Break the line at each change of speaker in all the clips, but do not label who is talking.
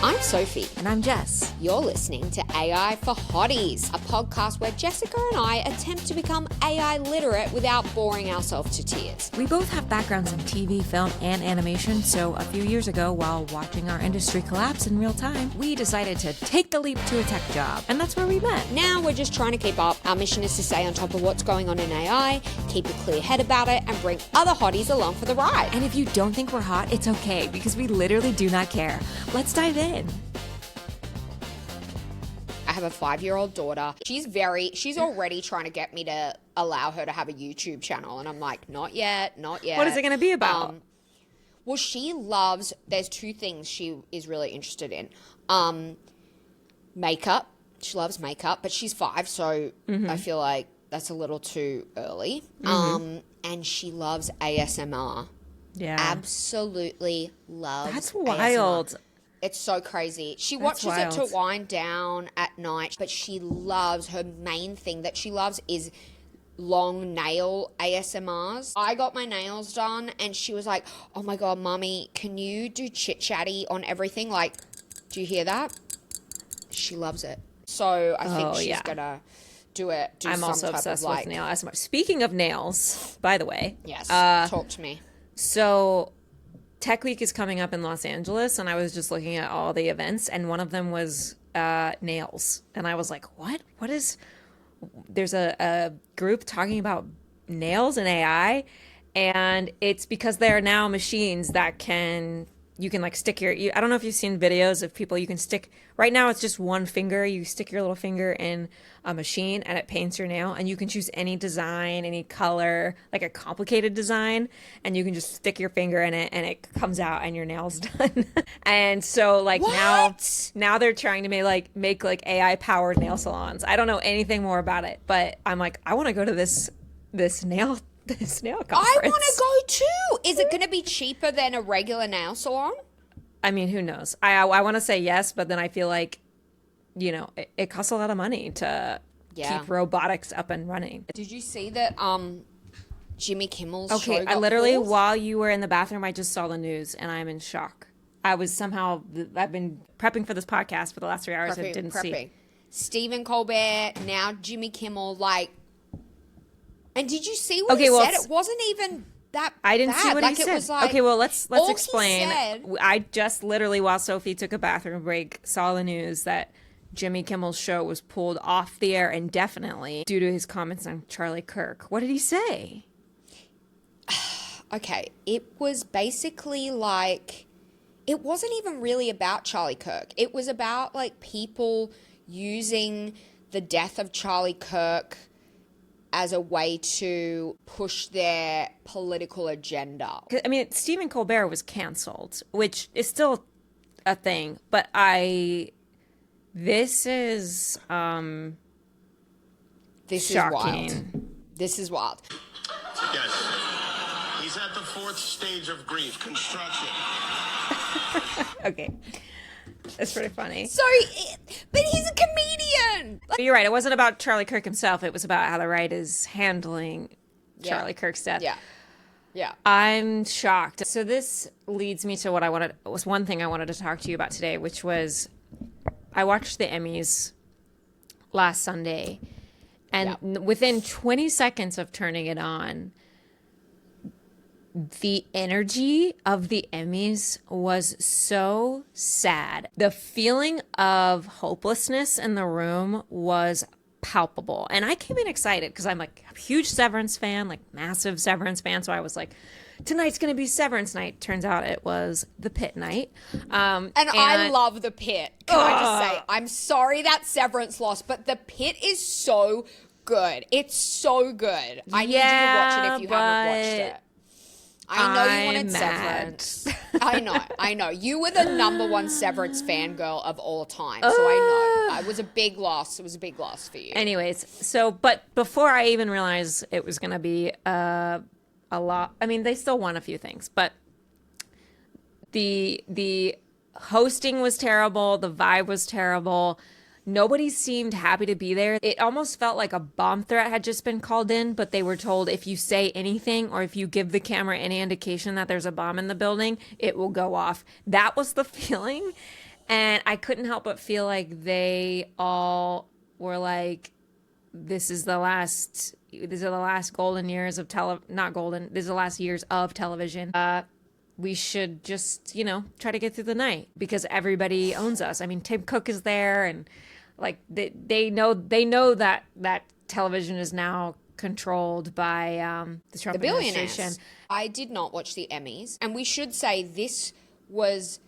I'm Sophie.
And I'm Jess.
You're listening to AI for Hotties, a podcast where Jessica and I attempt to become AI literate without boring ourselves to tears.
We both have backgrounds in TV, film, and animation, so a few years ago, while watching our industry collapse in real time, we decided to take the leap to a tech job, and that's where we met.
Now we're just trying to keep up. Our mission is to stay on top of what's going on in AI, keep a clear head about it, and bring other hotties along for the ride.
And if you don't think we're hot, it's okay, because we literally do not care. Let's dive in.
I have a 5-year-old daughter. She's already trying to get me to allow her to have a YouTube channel. And I'm like, not yet.
What is it going to be about?
Well, there's two things she is really interested in. Makeup. She loves makeup, but she's 5, so I feel like that's a little too early. And she loves ASMR.
Yeah.
Absolutely loves
That's wild.
ASMR. It's so crazy. She watches it to wind down at night, but her main thing that she loves is long nail ASMRs. I got my nails done and she was like, oh my God, Mommy, can you do chit-chatty on everything? Like, do you hear that? She loves it. So I think she's going to do it.
I'm also obsessed with nail ASMR. Speaking of nails, by the way.
Yes, talk to me.
So Tech Week is coming up in Los Angeles, and I was just looking at all the events, and one of them was nails. And I was like, what? There's a group talking about nails and AI, and it's because there are now machines that you can like stick I don't know if you've seen videos of people, you can stick, right now it's just one finger, you stick your little finger in a machine and it paints your nail, and you can choose any design, any color, like a complicated design, and you can just stick your finger in it and it comes out and your nail's done. And so like now they're trying to make like AI powered nail salons. I don't know anything more about it, but I'm like, I want to go to this nail conference.
I want to go too. Is it going to be cheaper than a regular nail salon?
I mean, who knows? I want to say yes, but then I feel like, it costs a lot of money to keep robotics up and running.
Did you see that Jimmy Kimmel's show got
I literally,
paused?
while you were in the bathroom, I just saw the news and I'm in shock. I've been prepping for this podcast for the last 3 hours and didn't see.
Stephen Colbert, now Jimmy Kimmel, and did you see what he said? It wasn't even that
I didn't
bad.
see what he said.
It was like,
okay, well, let's explain.
Said,
I just literally, while Sophie took a bathroom break, saw the news that Jimmy Kimmel's show was pulled off the air indefinitely due to his comments on Charlie Kirk. What did he say?
Okay, it was basically like, it wasn't even really about Charlie Kirk. It was about people using the death of Charlie Kirk as a way to push their political agenda.
I mean, Stephen Colbert was canceled, which is still a thing, but this is shocking.
This is wild.
Yes. He's at the 4th stage of grief, construction.
Okay. That's pretty funny.
But he's a comedian.
You're right. It wasn't about Charlie Kirk himself. It was about how the right is handling Charlie Kirk's death.
Yeah.
I'm shocked. So this leads me to was one thing I wanted to talk to you about today, which was I watched the Emmys last Sunday, and within 20 seconds of turning it on, the energy of the Emmys was so sad. The feeling of hopelessness in the room was palpable. And I came in excited because I'm a huge Severance fan, massive Severance fan. So I was like, tonight's going to be Severance night. Turns out it was the Pit night. And
I love the Pit. Can I just say, I'm sorry that Severance lost, but the Pit is so good. It's so good. I need you to watch it if you haven't watched it. I know you wanted Severance. I know. You were the #1 Severance fangirl of all time, so I know. It was a big loss. It was a big loss for you.
Anyways, but before I even realized it was going to be a lot, I mean, they still won a few things, but the hosting was terrible, the vibe was terrible. Nobody seemed happy to be there. It almost felt like a bomb threat had just been called in, but they were told if you say anything or if you give the camera any indication that there's a bomb in the building, it will go off. That was the feeling. And I couldn't help but feel like they all were like, this is the last golden years of not golden, these are the last years of television. We should just, try to get through the night because everybody owns us. I mean, Tim Cook is there, and like they know that television is now controlled by the Trump administration.
I did not watch the Emmys, and we should say this was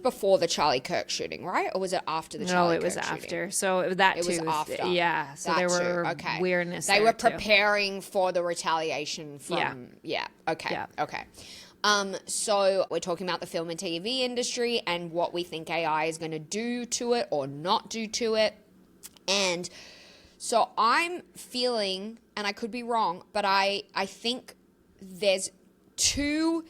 before the Charlie Kirk shooting, right? Or was it after the Charlie Kirk shooting?
No, it was after. So it was
after.
Yeah. So there were weirdness.
They were preparing for the retaliation from. Yeah. Okay. Yeah. Okay. So we're talking about the film and TV industry and what we think AI is going to do to it or not do to it. And so I'm feeling, and I could be wrong, but I think there's two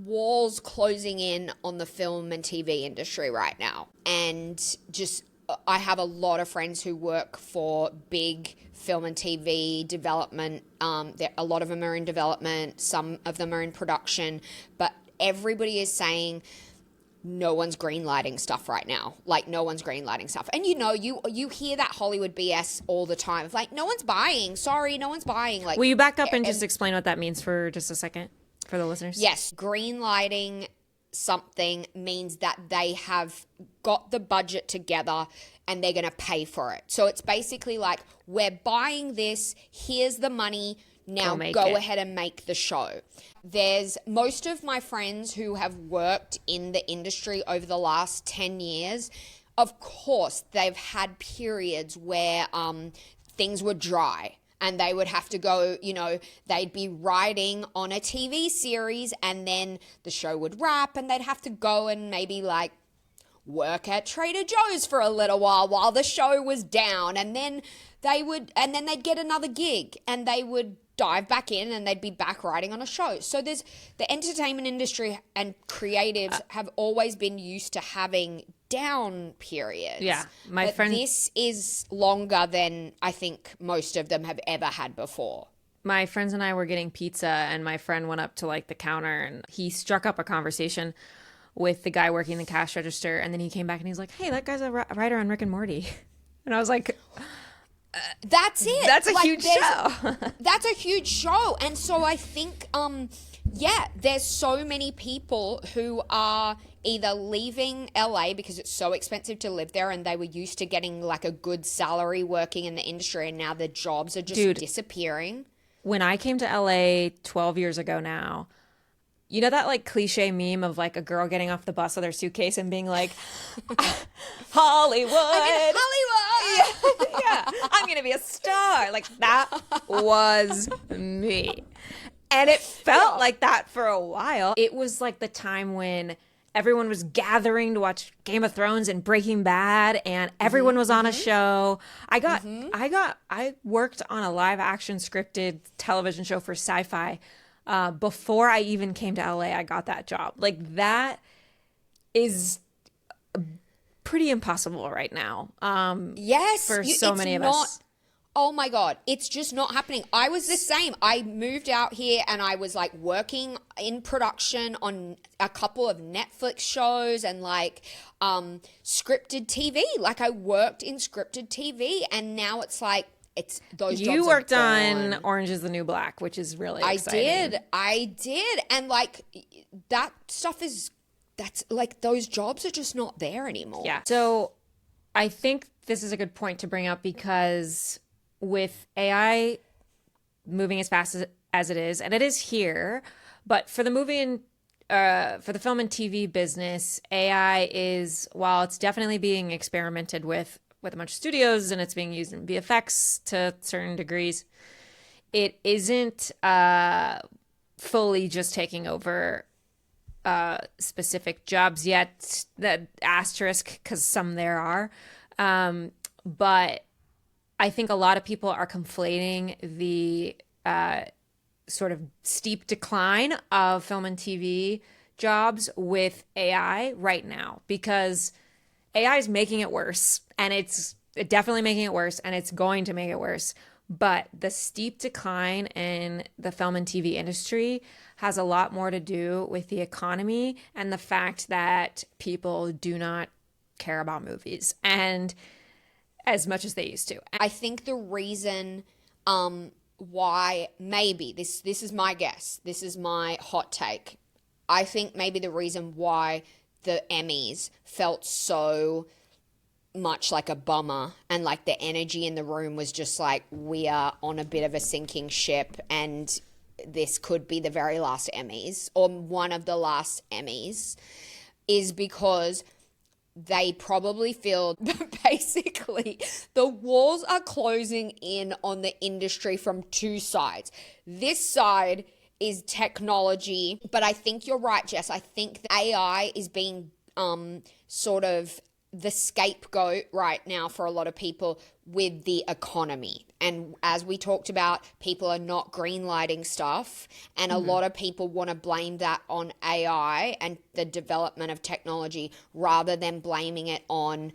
walls closing in on the film and TV industry right now. And just, I have a lot of friends who work for big film and TV development. A lot of them are in development. Some of them are in production. But everybody is saying no one's greenlighting stuff right now. Like, no one's greenlighting stuff. And you hear that Hollywood BS all the time. It's like, no one's buying. Sorry, no one's buying. Like,
will you back up and just explain what that means for just a second for the listeners?
Yes. Greenlighting something means that they have got the budget together and they're going to pay for it. So it's basically like, we're buying this, here's the money, now go ahead and make the show. There's most of my friends who have worked in the industry over the last 10 years. Of course, they've had periods where things were dry. And they would have to go, they'd be writing on a TV series and then the show would wrap and they'd have to go and maybe like work at Trader Joe's for a little while the show was down. And then they'd get another gig and they would dive back in and they'd be back writing on a show. So there's the entertainment industry and creatives have always been used to having down periods.
Yeah.
But this is longer than I think most of them have ever had before.
My friends and I were getting pizza and my friend went up to like the counter and he struck up a conversation with the guy working the cash register. And then he came back and he's like, hey, that guy's a writer on Rick and Morty. And I was like,
that's it.
That's a huge show.
That's a huge show. And so I think, there's so many people who are either leaving LA because it's so expensive to live there and they were used to getting like a good salary working in the industry and now the jobs are just disappearing.
When I came to LA 12 years ago now, you know that like cliche meme of like a girl getting off the bus with her suitcase and being like, Hollywood.
I'm in Hollywood.
Yeah, I'm going to be a star. Like that was me. And it felt like that for a while. It was like the time when everyone was gathering to watch Game of Thrones and Breaking Bad and everyone was on a show. I worked on a live action scripted television show for Sci-Fi. Before I even came to LA, I got that job. Like that is pretty impossible right now.
Yes.
For so many of us.
Oh my God. It's just not happening. I was the same. I moved out here and I was like working in production on a couple of Netflix shows and like scripted TV. Like I worked in scripted TV and now it's like, it's those jobs.
You worked on Orange is the New Black, which is really exciting.
I did. And like that stuff that's like those jobs are just not there anymore.
Yeah. So I think this is a good point to bring up because with AI moving as fast as it is, and it is here, but for the movie and for the film and TV business, AI is, while it's definitely being experimented with a bunch of studios and it's being used in VFX to certain degrees, it isn't fully just taking over specific jobs yet. That asterisk, because some there are. But I think a lot of people are conflating the sort of steep decline of film and TV jobs with AI right now, because AI is making it worse, and it's definitely making it worse, and it's going to make it worse. But the steep decline in the film and TV industry has a lot more to do with the economy and the fact that people do not care about movies and as much as they used to.
I think the reason why maybe this is my guess, this is my hot take. I think maybe the reason why the Emmys felt so much like a bummer and like the energy in the room was just like, we are on a bit of a sinking ship and this could be the very last Emmys or one of the last Emmys, is because they probably feel that basically the walls are closing in on the industry from two sides. This side is technology, but I think you're right, Jess. I think that AI is being sort of the scapegoat right now for a lot of people with the economy. And as we talked about, people are not greenlighting stuff, and a lot of people want to blame that on AI and the development of technology rather than blaming it on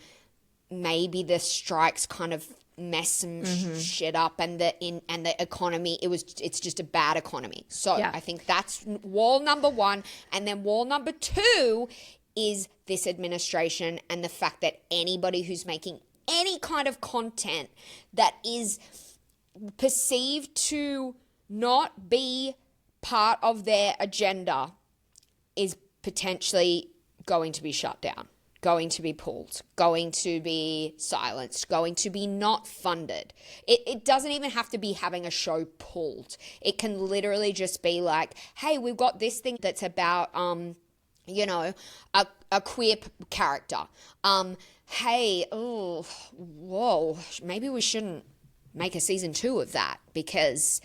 maybe the strikes kind of mess some shit up and the economy. It's just a bad economy. So I think that's wall number one. And then wall number two is this administration and the fact that anybody who's making any kind of content that is perceived to not be part of their agenda is potentially going to be shut down, going to be pulled, going to be silenced, going to be not funded. It doesn't even have to be having a show pulled. It can literally just be like, hey, we've got this thing that's about a queer character. Hey, maybe we shouldn't make a season 2 of that because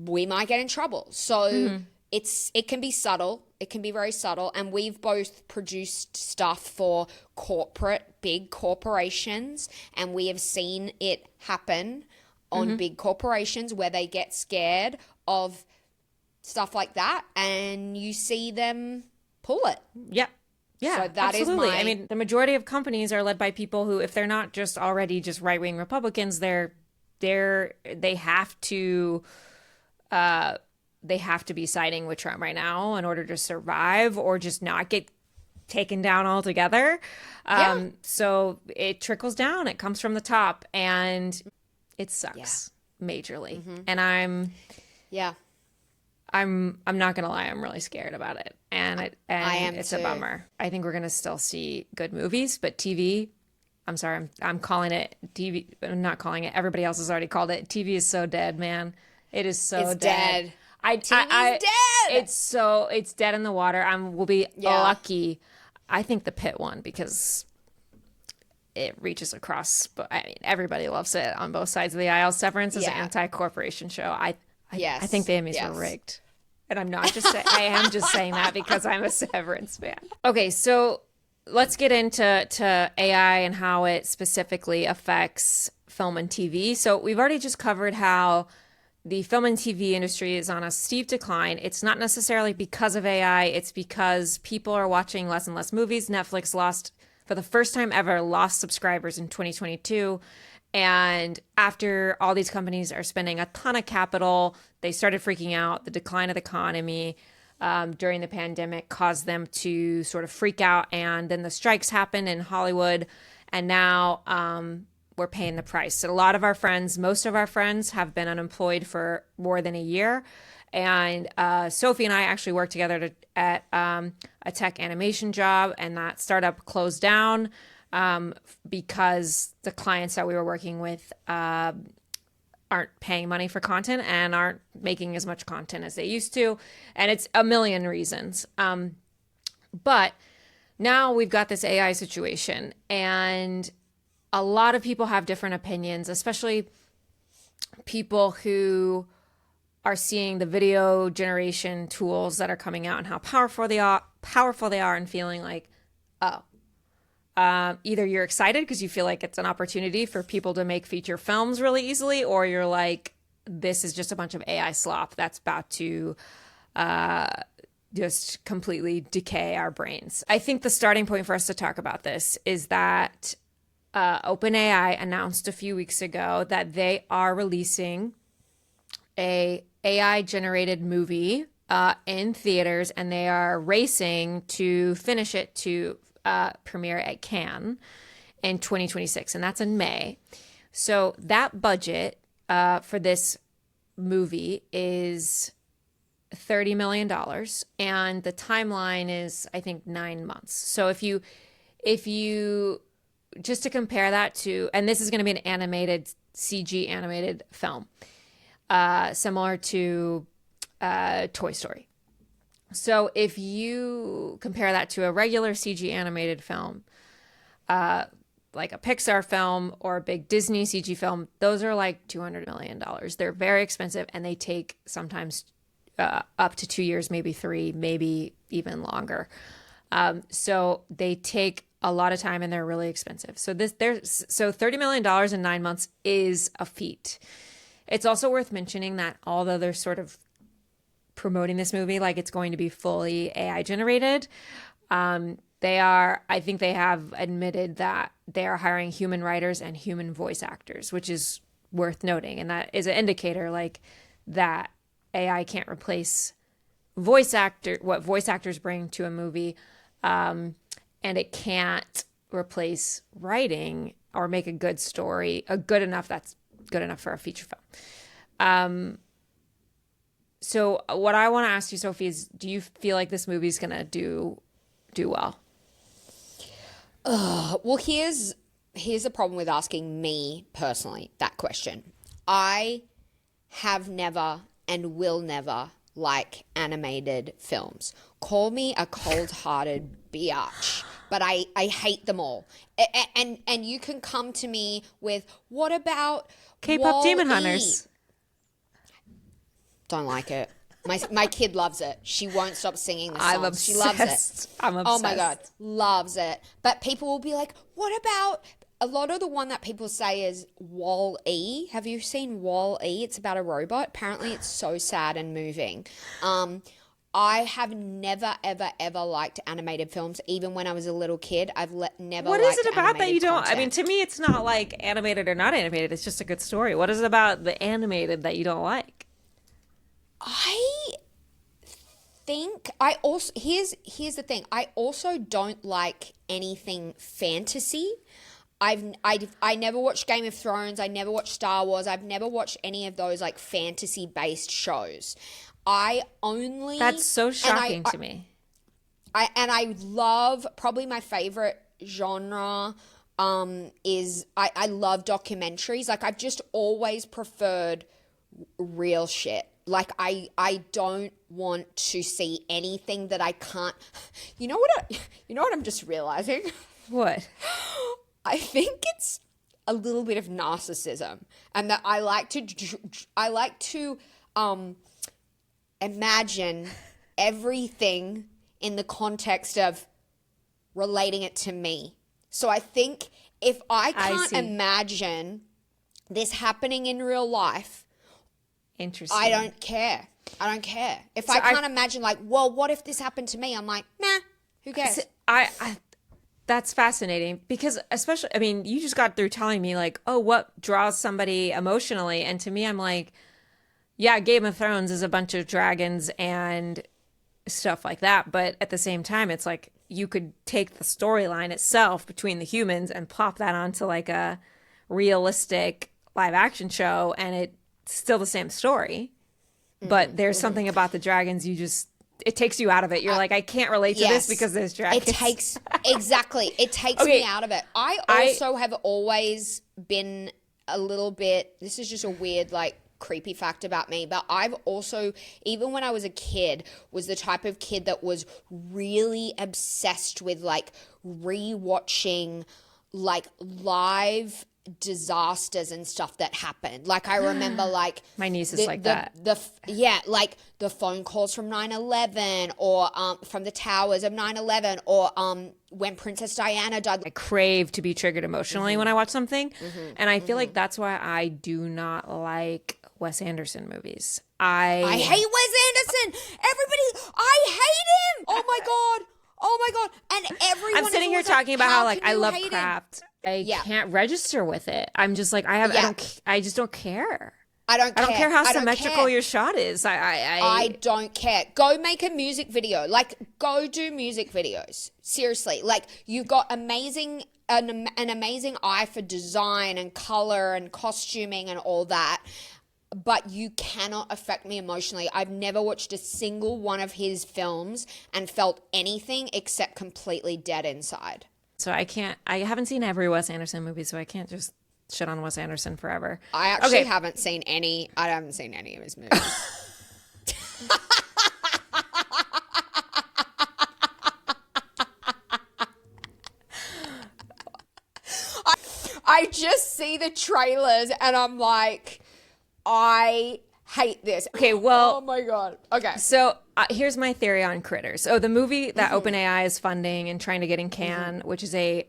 we might get in trouble. So it can be subtle. It can be very subtle. And we've both produced stuff for big corporations, and we have seen it happen on big corporations where they get scared of stuff like that, and you see them pull it.
Yeah. Yeah,
so that
absolutely.
I
mean, the majority of companies are led by people who, if they're not just already just right-wing Republicans, they have to be siding with Trump right now in order to survive or just not get taken down altogether. So it trickles down. It comes from the top, and it sucks majorly. And I'm not gonna lie, I'm really scared about it, and
I am
it's
too.
a bummer. I think we're gonna still see good movies, but TV. I'm sorry, I'm calling it TV. I'm not calling it. Everybody else has already called it. TV is so dead, man. It is so
it's dead. TV's dead.
It's dead in the water. We'll be lucky. I think the Pitt one because it reaches across. But I mean, everybody loves it on both sides of the aisle. Severance is an anti-corporation show. I think the Emmys were rigged. And I'm not just saying, I am just saying that because I'm a Severance fan. Okay, so let's get into AI and how it specifically affects film and TV. So we've already just covered how the film and TV industry is on a steep decline. It's not necessarily because of AI. It's because people are watching less and less movies. Netflix for the first time ever, lost subscribers in 2022. And after all these companies are spending a ton of capital, they started freaking out. The decline of the economy during the pandemic caused them to sort of freak out. And then the strikes happened in Hollywood. And now we're paying the price. So most of our friends have been unemployed for more than a year. And Sophie and I actually worked together at a tech animation job, and that startup closed down. Because the clients that we were working with aren't paying money for content and aren't making as much content as they used to. And it's a million reasons. But now we've got this AI situation, and a lot of people have different opinions, especially people who are seeing the video generation tools that are coming out and how powerful they are and feeling like, either you're excited because you feel like it's an opportunity for people to make feature films really easily, or you're like, this is just a bunch of AI slop that's about to just completely decay our brains. I think the starting point for us to talk about this is that OpenAI announced a few weeks ago that they are releasing a AI generated movie in theaters, and they are racing to finish it to premiere at Cannes in 2026, and that's in May. So that budget for this movie is $30 million, and the timeline is, I think, 9 months. So if you just to compare that to, and this is going to be an animated CG animated film, similar to Toy Story. So if you compare that to a regular CG animated film, like a Pixar film or a big Disney CG film, those are like $200 million. They're very expensive, and they take sometimes up to 2 years, maybe 3, maybe even longer. So they take a lot of time, and they're really expensive. So $30 million in 9 months is a feat. It's also worth mentioning that although they're sort of promoting this movie like it's going to be fully AI generated, I think they have admitted that they are hiring human writers and human voice actors, which is worth noting. And that is an indicator like that AI can't replace what voice actors bring to a movie. And it can't replace writing or make a good story, that's good enough for a feature film. So what I want to ask you, Sophie, is do you feel like this movie's going to do well?
Well, here's the problem with asking me personally that question. I have never and will never like animated films. Call me a cold-hearted biatch, but I hate them all. And you can come to me with, what about
K-pop Demon Hunters?
Don't like it. My kid loves it. She won't stop singing the song.
I'm obsessed.
She loves it.
I'm obsessed.
Oh my God. Loves it. But people will be like, what about... A lot of the one that people say is Wall-E. Have you seen Wall-E? It's about a robot. Apparently it's so sad and moving. I have never, ever, ever liked animated films. Even when I was a little kid, I've never
What
liked
is it about that you don't...
content.
I mean, to me, it's not like animated or not animated. It's just a good story. What is it about the animated that you don't like?
I think I also... Here's the thing. I also don't like anything fantasy. I never watched Game of Thrones. I never watched Star Wars. I've never watched any of those like fantasy based shows.
That's so shocking to me.
I love, probably my favorite genre is I love documentaries. Like I've just always preferred real shit. Like I don't want to see anything that I can't. You know what I'm just realizing?
What?
I think it's a little bit of narcissism, and that I like to imagine everything in the context of relating it to me. So I think if I can't imagine this happening in real life,
interesting.
I don't care. If I can't imagine, like, well, what if this happened to me? I'm like, nah, who cares?
That's fascinating because especially, I mean, you just got through telling me like, oh, what draws somebody emotionally? And to me, I'm like, yeah, Game of Thrones is a bunch of dragons and stuff like that. But at the same time, it's like you could take the storyline itself between the humans and plop that onto like a realistic live action show. And it's still the same story. But there's something about the dragons it takes you out of it. You're like, I can't relate to this because there's dragons.
It takes me out of it. I also have always been a little bit, this is just a weird, like, creepy fact about me, but I've also, even when I was a kid, was the type of kid that was really obsessed with, like, rewatching, like, live disasters and stuff that happened. Like I remember like
my niece is like that.
Like the phone calls from 9/11 or from the towers of 9/11 or when Princess Diana died.
I crave to be triggered emotionally when I watch something. And I feel like that's why I do not like Wes Anderson movies. I
hate Wes Anderson. Everybody, I hate him. Oh my God. Oh my God. And everyone
I'm sitting here
is always
talking about how like I love
hate it?
craft. I
Yeah.
can't register with it. I'm just like I just don't care.
I don't care.
I don't care how
I don't
symmetrical
care.
your shot is.
I don't care. Go make a music video. Like, go do music videos. Seriously. Like, you've got an amazing eye for design and color and costuming and all that. But you cannot affect me emotionally. I've never watched a single one of his films and felt anything except completely dead inside.
So I haven't seen every Wes Anderson movie, so I can't just shit on Wes Anderson forever.
I actually haven't seen any. I haven't seen any of his movies. I just see the trailers and I'm like, I hate this.
Okay, well,
oh my God. Okay.
So here's my theory on Critters. So the movie that OpenAI is funding and trying to get in Cannes, which is a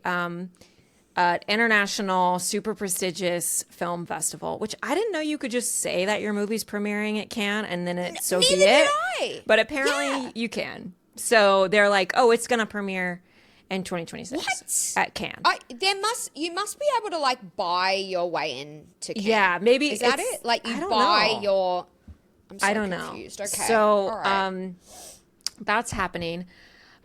international, super prestigious film festival, which I didn't know you could just say that your movie's premiering at Cannes and then it so be
Neither
it.
did I.
But apparently you can. So they're like, oh, it's gonna premiere in 2026 at Cannes.
You must be able to like buy your way into Cannes.
Yeah, maybe
is that it? Like you
I don't
buy
know.
your. I'm so
I don't
confused.
know.
Okay.
So
all right.
that's happening.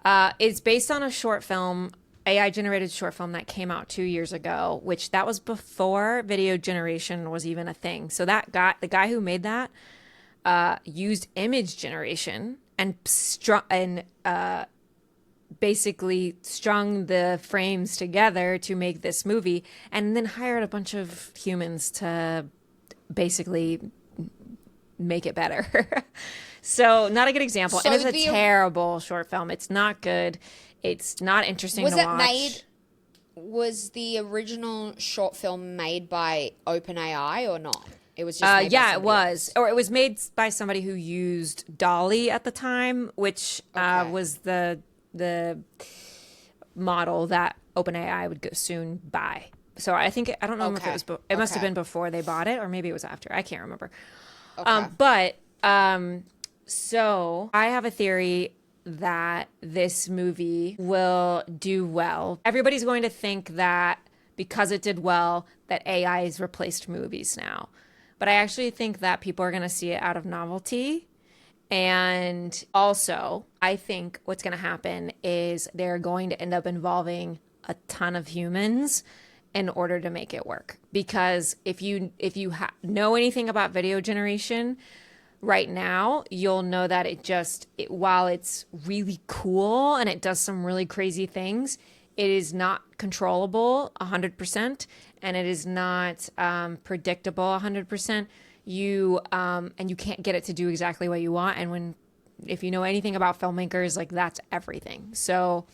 It's based on a short film, AI generated short film that came out 2 years ago, which that was before video generation was even a thing. So the guy who made that used image generation and basically strung the frames together to make this movie, and then hired a bunch of humans to basically make it better. So not a good example.
So
and it's a terrible short film. It's not good. It's not interesting to watch.
Was the original short film made by OpenAI or not? It was just made by
yeah, it
somebody
was.
else.
Or it was made by somebody who used Dolly at the time, which was the model that OpenAI would soon buy. So I don't know if it was. It must have been before they bought it, or maybe it was after. I can't remember.
Okay.
So I have a theory that this movie will do well. Everybody's going to think that because it did well, that AI has replaced movies now. But I actually think that people are going to see it out of novelty. And also, I think what's going to happen is they're going to end up involving a ton of humans in order to make it work. Because if you know anything about video generation right now, you'll know that while it's really cool and it does some really crazy things, it is not controllable 100%, and it is not predictable 100%. And you can't get it to do exactly what you want. And if you know anything about filmmakers, like that's everything. So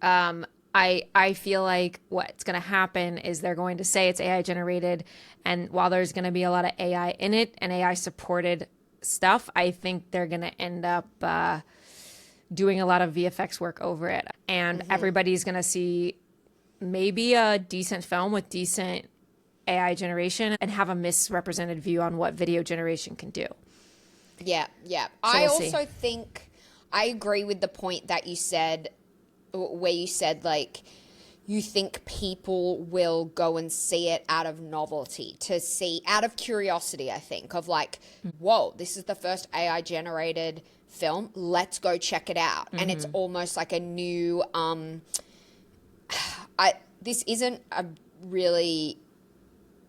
I feel like what's going to happen is they're going to say it's AI generated, and while there's going to be a lot of AI in it and AI supported stuff, I think they're going to end up doing a lot of VFX work over it, and everybody's going to see maybe a decent film with decent AI generation and have a misrepresented view on what video generation can do.
Yeah.
So
I
we'll
also
see.
think I agree with the point that you said, where you said like you think people will go and see it out of novelty, out of curiosity, I think, of like, whoa, this is the first AI generated film, let's go check it out. And it's almost like a new this isn't a really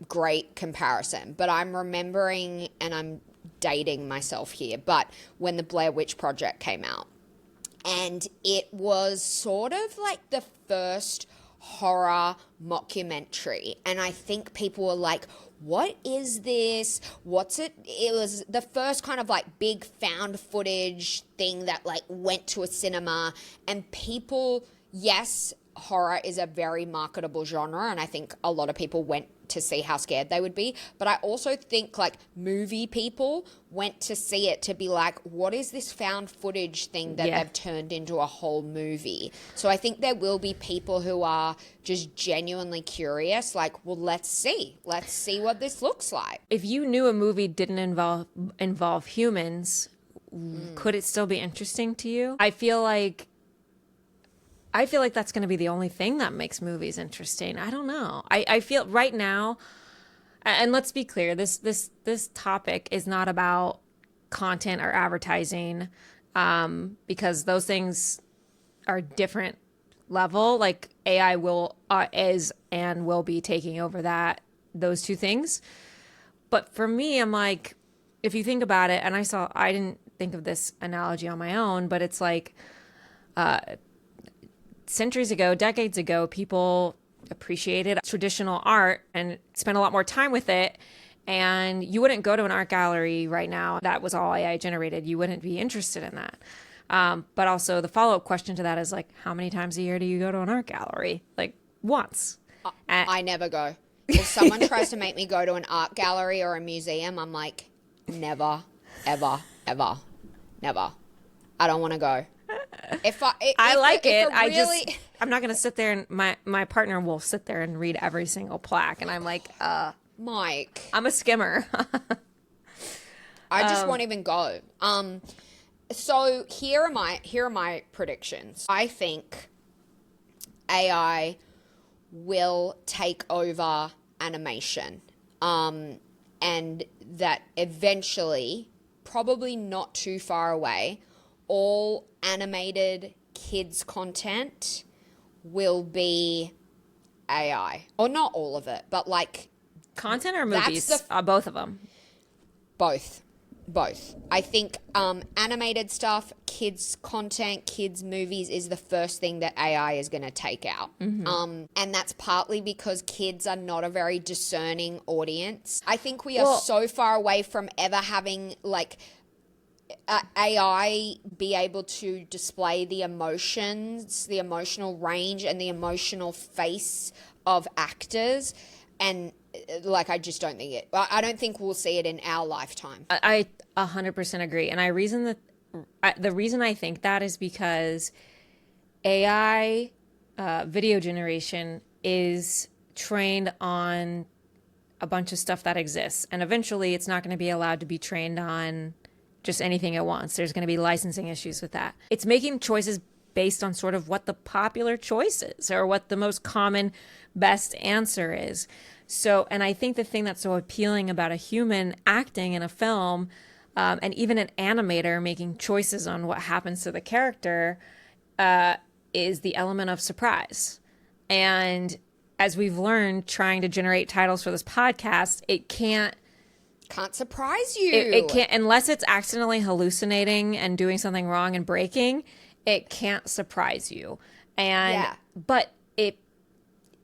great comparison, but I'm remembering, and I'm dating myself here, but when the Blair Witch Project came out, and it was sort of like the first horror mockumentary, and I think people were like, what is this? What's it? It was the first kind of like big found footage thing that like went to a cinema, and people, yes, horror is a very marketable genre, and I think a lot of people went to see how scared they would be, but I also think like movie people went to see it to be like, what is this found footage thing that they've turned into a whole movie? So I think there will be people who are just genuinely curious, like, well, let's see what this looks like.
If you knew a movie didn't involve humans, could it still be interesting to you? I feel like I feel like that's going to be the only thing that makes movies interesting. I don't know. I feel right now, and let's be clear, this topic is not about content or advertising, because those things are different level. Like AI is and will be taking over those two things. But for me, I'm like, if you think about it, and I didn't think of this analogy on my own, but it's like, centuries ago, decades ago, people appreciated traditional art and spent a lot more time with it. And you wouldn't go to an art gallery right now that was all AI generated. You wouldn't be interested in that. But also the follow-up question to that is like, how many times a year do you go to an art gallery? Like once.
I never go. If someone tries to make me go to an art gallery or a museum, I'm like, never, ever, ever, never. I don't want to go.
I'm not going to sit there and my partner will sit there and read every single plaque. And I'm like,
Mike,
I'm a skimmer.
I just won't even go. So here are my predictions. I think AI will take over animation, and that eventually, probably not too far away, all animated kids content will be AI. Or not all of it, but like
content or movies, both of them.
Both. I think animated stuff, kids content, kids movies is the first thing that AI is going to take out. And that's partly because kids are not a very discerning audience. I think we are so far away from ever having like AI be able to display the emotions, the emotional range and the emotional face of actors. And like, I just don't think I don't think we'll see it in our lifetime.
I 100% agree. And the reason I think that is because AI video generation is trained on a bunch of stuff that exists. And eventually it's not going to be allowed to be trained on just anything at once. There's going to be licensing issues with that. It's making choices based on sort of what the popular choice is or what the most common best answer is. So, and I think the thing that's so appealing about a human acting in a film, and even an animator making choices on what happens to the character, is the element of surprise. And as we've learned trying to generate titles for this podcast, it can't
surprise you.
It can't, unless it's accidentally hallucinating and doing something wrong and breaking, it can't surprise you. And but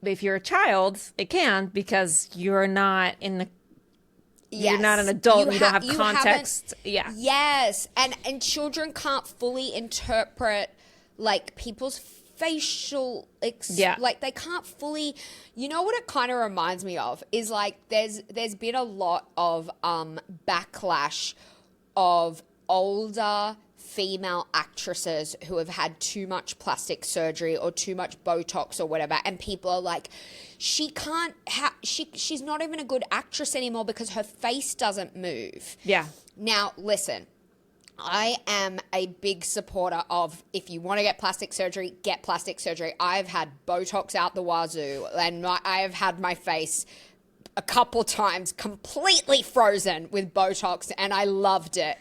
if you're a child, it can, because you're not in the you're not an adult. You don't have context.
Yes, and children can't fully interpret like people's facial like they can't fully. You know what it kind of reminds me of is like there's been a lot of backlash of older female actresses who have had too much plastic surgery or too much Botox or whatever, and people are like, she's not even a good actress anymore because her face doesn't move.
Yeah.
Now listen, I am a big supporter of, if you want to get plastic surgery, get plastic surgery. I've had Botox out the wazoo, and I have had my face a couple times completely frozen with Botox, and I loved it.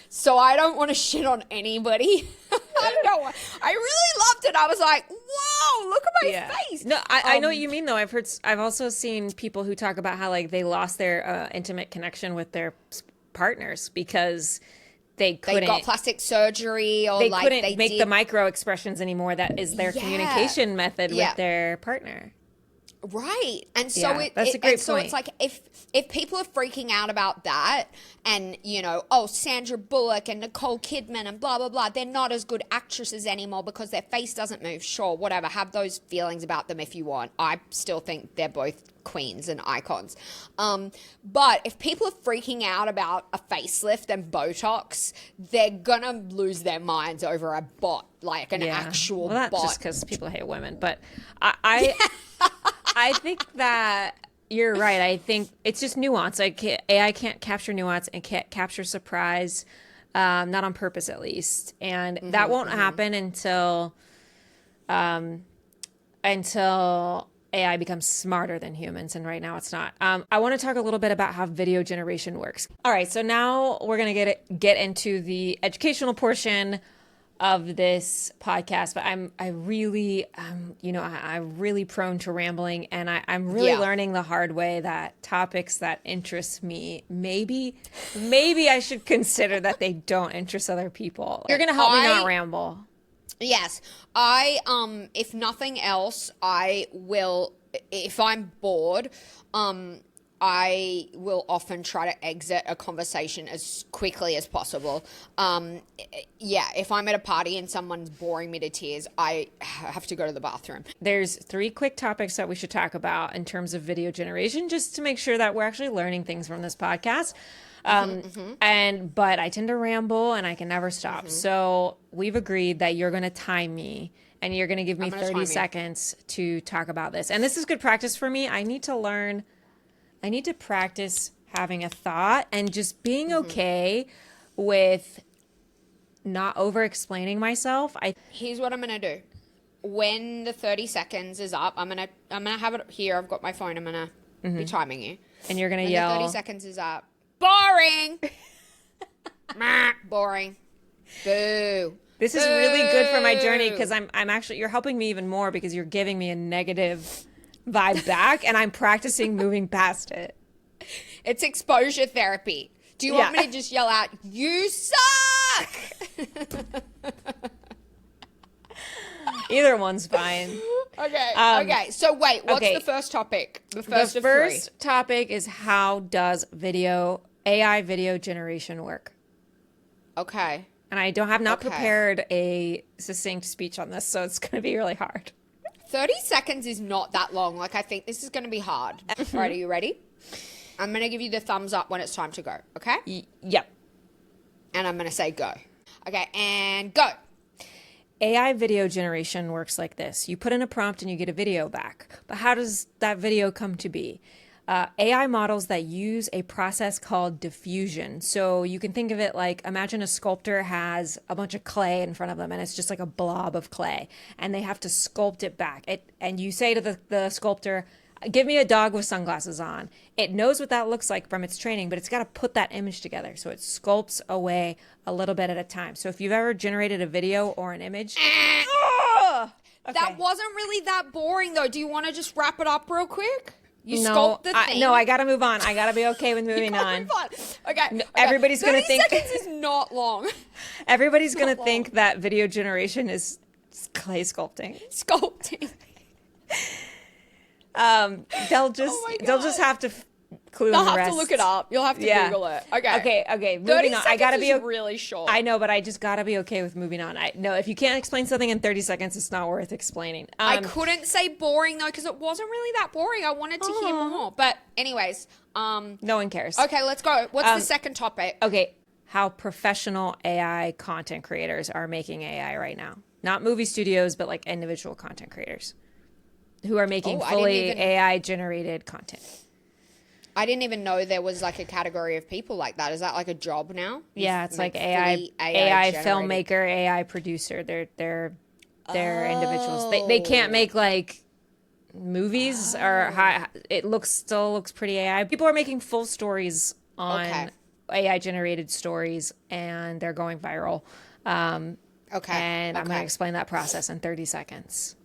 So I don't want to shit on anybody. I really loved it. I was like, whoa, look at my face.
No, I know what you mean though. I've also seen people who talk about how like they lost their intimate connection with their partners because they
got plastic surgery, or
they couldn't make the micro expressions anymore. That is their communication method with their partner.
Right. And so
that's a great point.
So it's like if people are freaking out about that, and Sandra Bullock and Nicole Kidman and blah blah blah, they're not as good actresses anymore because their face doesn't move. Sure, whatever. Have those feelings about them if you want. I still think they're both queens and icons. But if people are freaking out about a facelift and Botox, they're gonna lose their minds over a bot, like an actual bot.
That's just because people hate women. But I think that you're right. I think it's just nuance. AI can't capture nuance and can't capture surprise, not on purpose at least. And that won't happen until until AI becomes smarter than humans, and right now it's not. I want to talk a little bit about how video generation works. All right, so now we're going to get into the educational portion of this podcast, but I'm really prone to rambling, and I'm really learning the hard way that topics that interest me, maybe I should consider that they don't interest other people. You're going to help me not ramble.
Yes. If nothing else, I will, if I'm bored, I will often try to exit a conversation as quickly as possible. If I'm at a party and someone's boring me to tears, I have to go to the bathroom.
There's 3 quick topics that we should talk about in terms of video generation, just to make sure that we're actually learning things from this podcast. But I tend to ramble and I can never stop. So we've agreed that you're going to time me and you're going to give me 30 seconds to talk about this. And this is good practice for me. I need to practice having a thought and just being okay with not over explaining myself.
Here's what I'm going to do. When the 30 seconds is up, I'm going to have it here. I've got my phone. I'm going to be timing you.
And you're going to yell.
When the 30 seconds is up. Boring. Boring. Boo.
This is really good for my journey because I'm actually, you're helping me even more because you're giving me a negative vibe back and I'm practicing moving past it.
It's exposure therapy. Do you want me to just yell out, "You suck"?
Either one's fine.
Okay. So wait, what's the first topic? The first
topic is, how does AI video generation work?
Okay.
And I have not prepared a succinct speech on this, so it's going to be really hard.
30 seconds is not that long. Like, I think this is going to be hard. All right, are you ready? I'm going to give you the thumbs up when it's time to go, okay?
Yep.
And I'm going to say go. Okay, and go.
AI video generation works like this. You put in a prompt and you get a video back. But how does that video come to be? AI models that use a process called diffusion. So you can think of it like, imagine a sculptor has a bunch of clay in front of them and it's just like a blob of clay and they have to sculpt it back. And you say to the sculptor, "Give me a dog with sunglasses on." It knows what that looks like from its training, but it's got to put that image together. So it sculpts away a little bit at a time. So if you've ever generated a video or an image...
That wasn't really that boring, though. Do you want to just wrap it up real quick? Sculpt the thing.
I got to move on. I got to be okay with moving on.
Move on. Okay.
No, everybody's going to think...
30 seconds is not long.
Everybody's going to think that video generation is clay sculpting. They'll just have to clue in the rest.
They'll have to look it up. You'll have to Google it.
Okay. Moving on. I gotta be
really short.
I know, but I just gotta be okay with moving on. No, if you can't explain something in 30 seconds, it's not worth explaining.
I couldn't say boring though because it wasn't really that boring. I wanted to hear more. But anyways,
no one cares.
Okay, let's go. What's the second topic?
Okay, how professional AI content creators are making AI right now. Not movie studios, but like individual content creators who are making fully AI generated content.
I didn't even know there was like a category of people like that. Is that like a job now?
Yeah, it's like AI filmmaker, AI producer. They're individuals. They can't make like movies or it still looks pretty AI. People are making full stories on AI generated stories and they're going viral. And I'm going to explain that process in 30 seconds.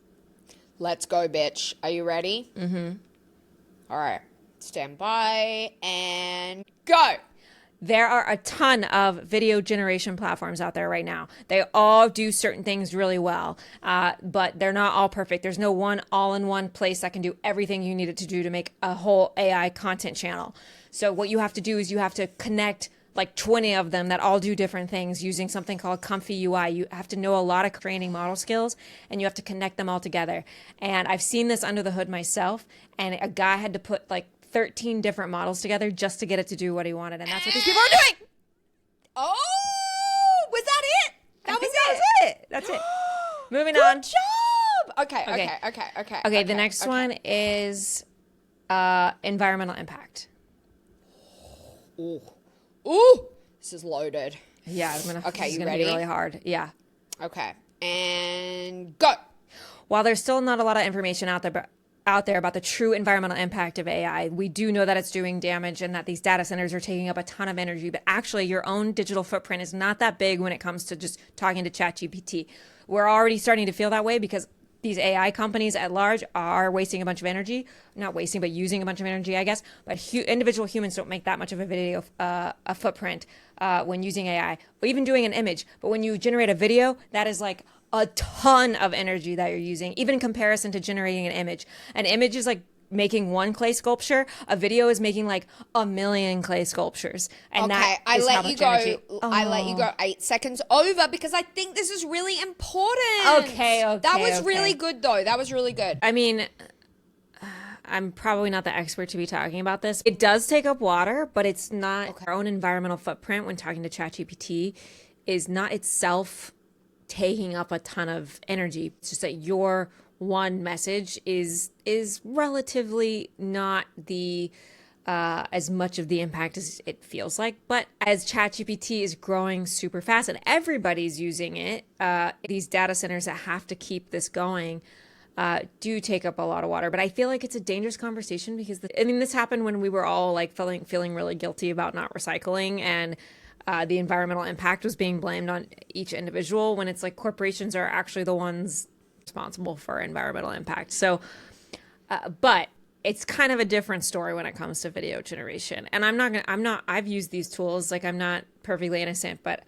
Let's go, bitch. Are you ready? Mm-hmm. All right. Stand by and go.
There are a ton of video generation platforms out there right now. They all do certain things really well, but they're not all perfect. There's no one all-in-one place that can do everything you need it to do to make a whole AI content channel. So what you have to do is you have to connect like 20 of them that all do different things using something called Comfy UI. You have to know a lot of training model skills and you have to connect them all together. And I've seen this under the hood myself, and a guy had to put like 13 different models together just to get it to do what he wanted. And that's what these people are doing.
Oh, was that it? That was
it. That's it. Moving on.
Good job. Okay.
The next one is environmental impact.
Ooh, this is loaded.
Yeah, this is gonna be really hard. Yeah.
Okay, and go.
while there's still not a lot of information out there about the true environmental impact of AI. We do know that it's doing damage and that these data centers are taking up a ton of energy, but actually your own digital footprint is not that big when it comes to just talking to ChatGPT. We're already starting to feel that way because these AI companies at large are wasting a bunch of energy, not wasting, but using a bunch of energy, I guess. But individual humans don't make that much of a video, a footprint when using AI, or even doing an image. But when you generate a video, that is like a ton of energy that you're using, even in comparison to generating an image. An image is like making one clay sculpture. A video is making like a million clay sculptures. And
okay,
I let you
go 8 seconds over because I think this is really important.
Okay.
That was really good though. That was really good.
I mean, I'm probably not the expert to be talking about this. It does take up water, but it's not our own environmental footprint when talking to ChatGPT is not itself taking up a ton of energy. It's just that your one message is relatively not the as much of the impact as it feels like. But as ChatGPT is growing super fast and everybody's using it, these data centers that have to keep this going do take up a lot of water. But I feel like it's a dangerous conversation because this happened when we were all like feeling really guilty about not recycling, and the environmental impact was being blamed on each individual when it's like corporations are actually the ones responsible for environmental impact. So, but it's kind of a different story when it comes to video generation. And I've used these tools, like I'm not perfectly innocent, but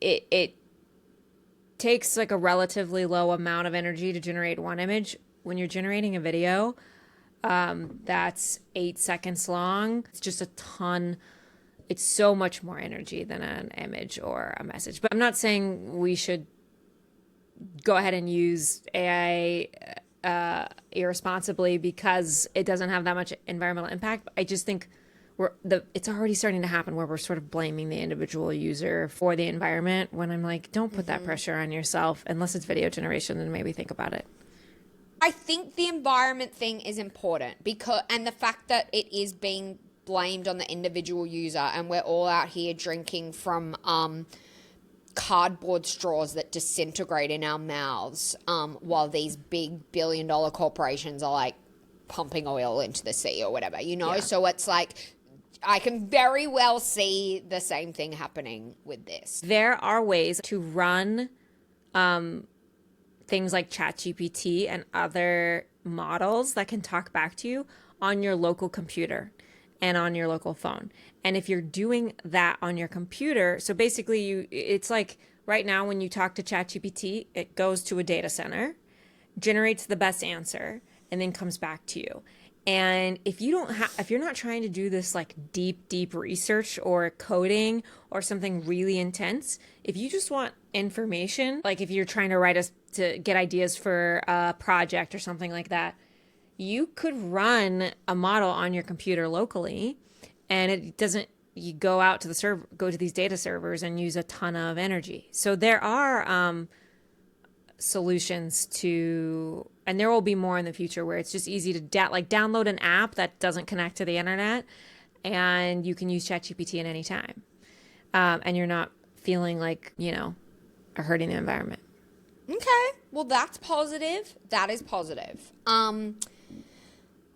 it takes like a relatively low amount of energy to generate one image. When you're generating a video that's 8 seconds long, it's just a ton. It's so much more energy than an image or a message. But I'm not saying we should go ahead and use AI irresponsibly because it doesn't have that much environmental impact. I just think it's already starting to happen where we're sort of blaming the individual user for the environment, when I'm like, don't put that pressure on yourself unless it's video generation, then maybe think about it.
I think the environment thing is important and the fact that it is being blamed on the individual user, and we're all out here drinking from cardboard straws that disintegrate in our mouths, while these big billion-dollar corporations are like pumping oil into the sea or whatever, Yeah. So it's like I can very well see the same thing happening with this.
There are ways to run things like ChatGPT and other models that can talk back to you on your local computer and on your local phone. And if you're doing that on your computer, so basically it's like right now when you talk to ChatGPT, it goes to a data center, generates the best answer, and then comes back to you. And if you're not trying to do this like deep research or coding or something really intense, if you just want information, like if you're trying to get ideas for a project or something like that, you could run a model on your computer locally, and you go out to the server, go to these data servers and use a ton of energy. So there are solutions to, and there will be more in the future where it's just easy to download an app that doesn't connect to the internet, and you can use ChatGPT at any time, and you're not feeling like are hurting the environment.
Okay, well that's positive. That is positive.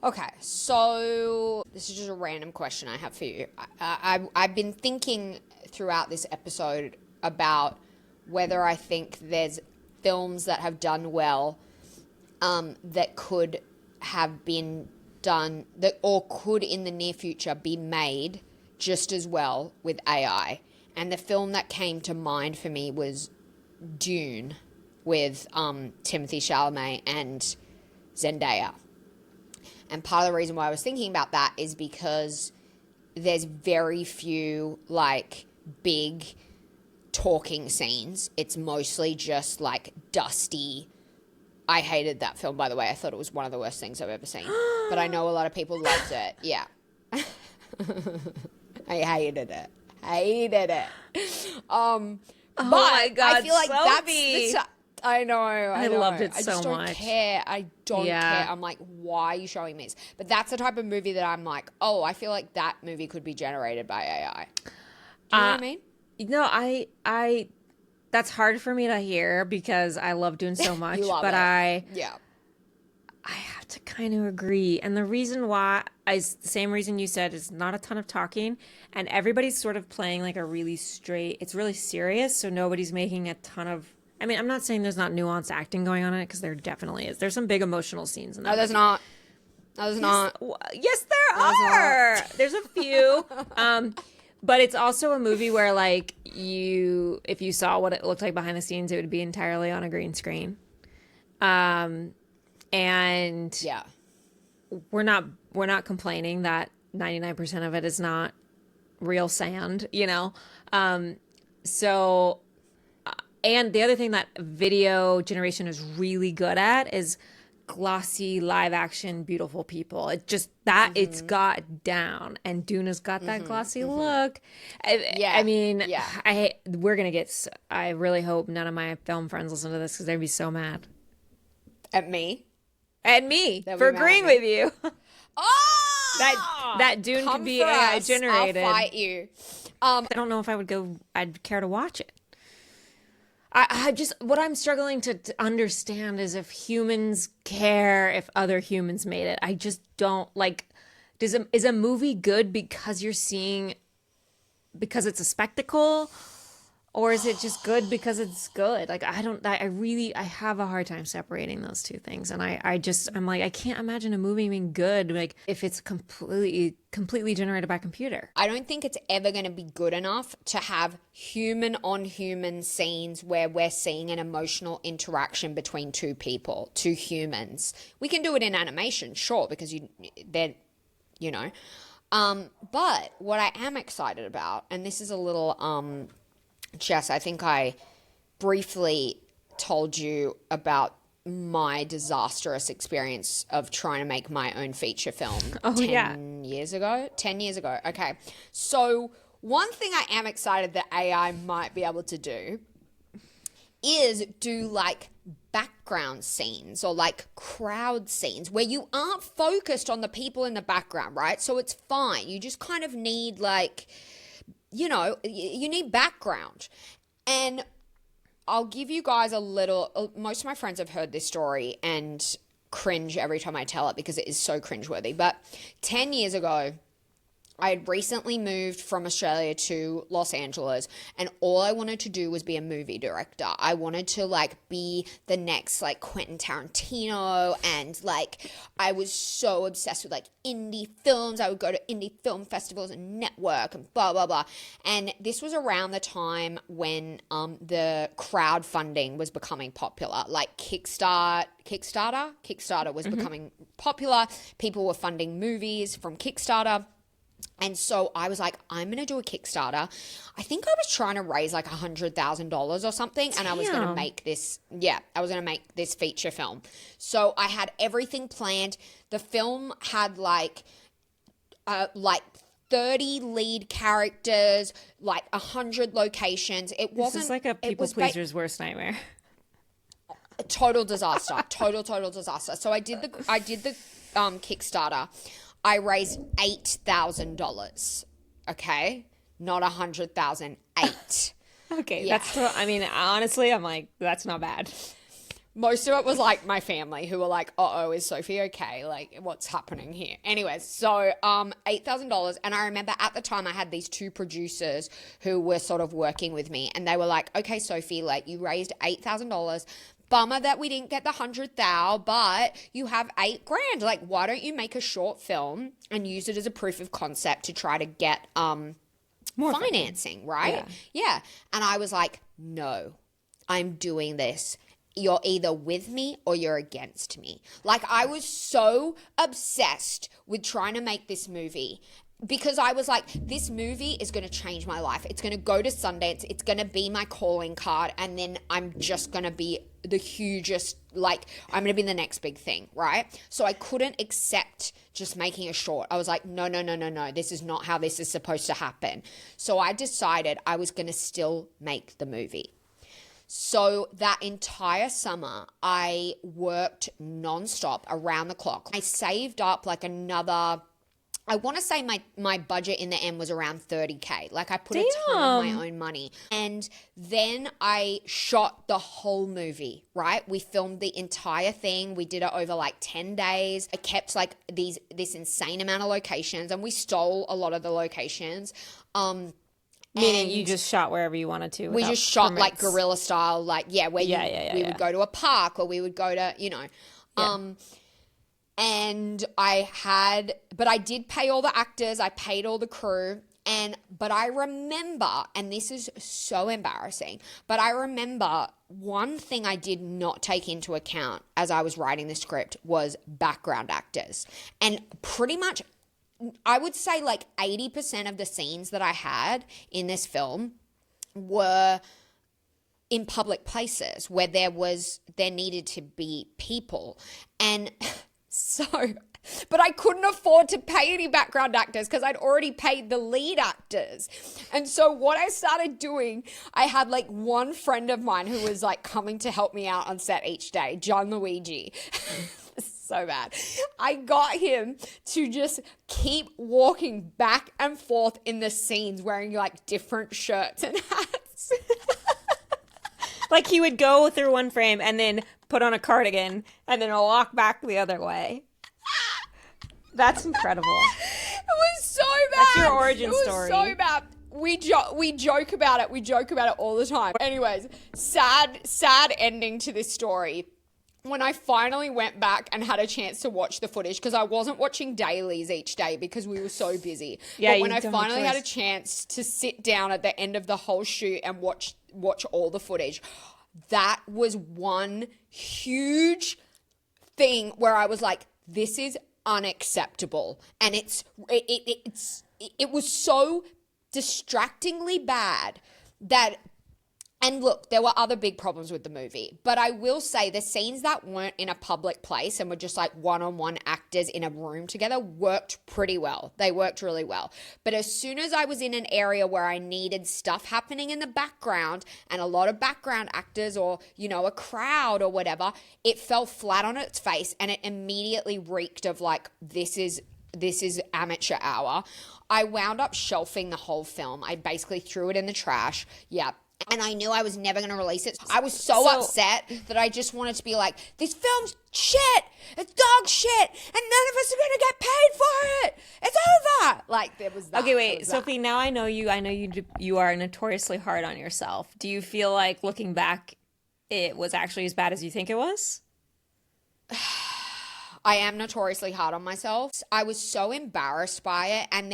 Okay, so this is just a random question I have for you. I've been thinking throughout this episode about whether I think there's films that have done well that could have been done, or could in the near future be made just as well with AI. And the film that came to mind for me was Dune with Timothée Chalamet and Zendaya. And part of the reason why I was thinking about that is because there's very few like big talking scenes. It's mostly just like dusty. I hated that film, by the way. I thought it was one of the worst things I've ever seen. But I know a lot of people loved it. Yeah. I hated it.
Oh my God,
I feel like
Sophie.
I know. I
loved it
I
so
just don't
much.
care. I don't care. I'm like, why are you showing this? But that's the type of movie that I'm like, oh, I feel like that movie could be generated by AI. Do you know what I mean?
No, that's hard for me to hear because I love Dune so much, but
yeah.
I have to kind of agree. And the reason why is the same reason you said, is not a ton of talking, and everybody's sort of playing like a really straight, it's really serious, so nobody's making a ton of, I mean, I'm not saying there's not nuanced acting going on in it, because there definitely is. There's some big emotional scenes in that.
No, there's not. No, there's not.
Yes, there are. There's a few. But it's also a movie where, like, if you saw what it looked like behind the scenes, it would be entirely on a green screen. And
Yeah.
we're not complaining that 99% of it is not real sand, you know? So, and the other thing that video generation is really good at is glossy, live action, beautiful people. It just, that it's got down, and Duna's got that glossy look. I mean, we're going to get, I really hope none of my film friends listen to this, because they'd be so mad.
At me?
And me for agreeing with you.
Oh!
That Dune could be AI generated.
I'll fight you.
I don't know if I'd care to watch it. I just, what I'm struggling to understand is if humans care if other humans made it. I just don't, like, is a movie good because because it's a spectacle? Or is it just good because it's good? Like, I have a hard time separating those two things. And I'm like, I can't imagine a movie being good, like, if it's completely generated by computer.
I don't think it's ever going to be good enough to have human on human scenes where we're seeing an emotional interaction between two people, two humans. We can do it in animation, sure, because they're, you know. But what I am excited about, and this is a little, Jess, I think I briefly told you about my disastrous experience of trying to make my own feature film 10 years ago. 10 years ago. Okay. So one thing I am excited that AI might be able to do is do like background scenes or like crowd scenes where you aren't focused on the people in the background, right? So it's fine. You just kind of need like, you know, you need background. And I'll give you guys a little, most of my friends have heard this story and cringe every time I tell it because it is so cringeworthy. But 10 years ago, I had recently moved from Australia to Los Angeles, and all I wanted to do was be a movie director. I wanted to like be the next like Quentin Tarantino, and like I was so obsessed with like indie films. I would go to indie film festivals and network and blah, blah, blah. And this was around the time when the crowdfunding was becoming popular, like Kickstarter was becoming popular. People were funding movies from Kickstarter. And so I was like, I'm going to do a Kickstarter. I think I was trying to raise like $100,000 or something. And I was going to make this, I was going to make this feature film. So I had everything planned. The film had like 30 lead characters, like 100 locations. It wasn't.
This is like a people pleaser's worst nightmare.
A total disaster. Total disaster. So I did the Kickstarter. I raised $8,000. Okay, not 100,000. 8.
Okay, that's. I mean, honestly, I'm like, that's not bad.
Most of it was like my family who were like, "Uh-oh, is Sophie okay? Like, what's happening here?" Anyways, so $8,000, and I remember at the time I had these 2 producers who were sort of working with me, and they were like, "Okay, Sophie, like you raised $8,000. Bummer that we didn't get the 100,000, but you have $8,000. Like, why don't you make a short film and use it as a proof of concept to try to get more financing, right?" Yeah. And I was like, "No, I'm doing this. You're either with me or you're against me." Like, I was so obsessed with trying to make this movie because I was like, this movie is going to change my life. It's going to go to Sundance. It's going to be my calling card. And then I'm just going to be the hugest, like, I'm going to be the next big thing, right? So I couldn't accept just making a short. I was like, no. This is not how this is supposed to happen. So I decided I was going to still make the movie. So that entire summer, I worked nonstop around the clock. I saved up like another I want to say my budget in the end was around 30K. Like I put a ton of my own money. And then I shot the whole movie, right? We filmed the entire thing. We did it over like 10 days. I kept like this insane amount of locations, and we stole a lot of the locations.
Meaning you just shot wherever you wanted to.
We just shot like guerrilla style, like, we would go to a park, or we would go to, and but I did pay all the actors, I paid all the crew, but I remember, and this is so embarrassing, but I remember one thing I did not take into account as I was writing the script was background actors. And pretty much, I would say like 80% of the scenes that I had in this film were in public places where there needed to be people. And so, but I couldn't afford to pay any background actors because I'd already paid the lead actors. And so what I started doing, I had like one friend of mine who was like coming to help me out on set each day, John Luigi. So bad. I got him to just keep walking back and forth in the scenes wearing like different shirts and hats.
Like he would go through one frame and then put on a cardigan and then walk back the other way. That's incredible.
It was so bad.
That's your origin story.
It was so bad. We joke about it. We joke about it all the time. Anyways, sad ending to this story. When I finally went back and had a chance to watch the footage, because I wasn't watching dailies each day because we were so busy.
Yeah,
but when I finally had a chance to sit down at the end of the whole shoot and watch all the footage, that was one huge thing where I was like, this is unacceptable. And it was so distractingly bad that. And look, there were other big problems with the movie, but I will say the scenes that weren't in a public place and were just like one-on-one actors in a room together worked pretty well. They worked really well. But as soon as I was in an area where I needed stuff happening in the background and a lot of background actors or, a crowd or whatever, it fell flat on its face and it immediately reeked of like, this is amateur hour. I wound up shelving the whole film. I basically threw it in the trash. Yeah. And I knew I was never going to release it. I was so upset that I just wanted to be like, this film's shit. It's dog shit. And none of us are going to get paid for it. It's over. Like, there was that.
Okay, wait. Sophie, now I know you are notoriously hard on yourself. Do you feel like looking back, it was actually as bad as you think it was?
I am notoriously hard on myself. I was so embarrassed by it, and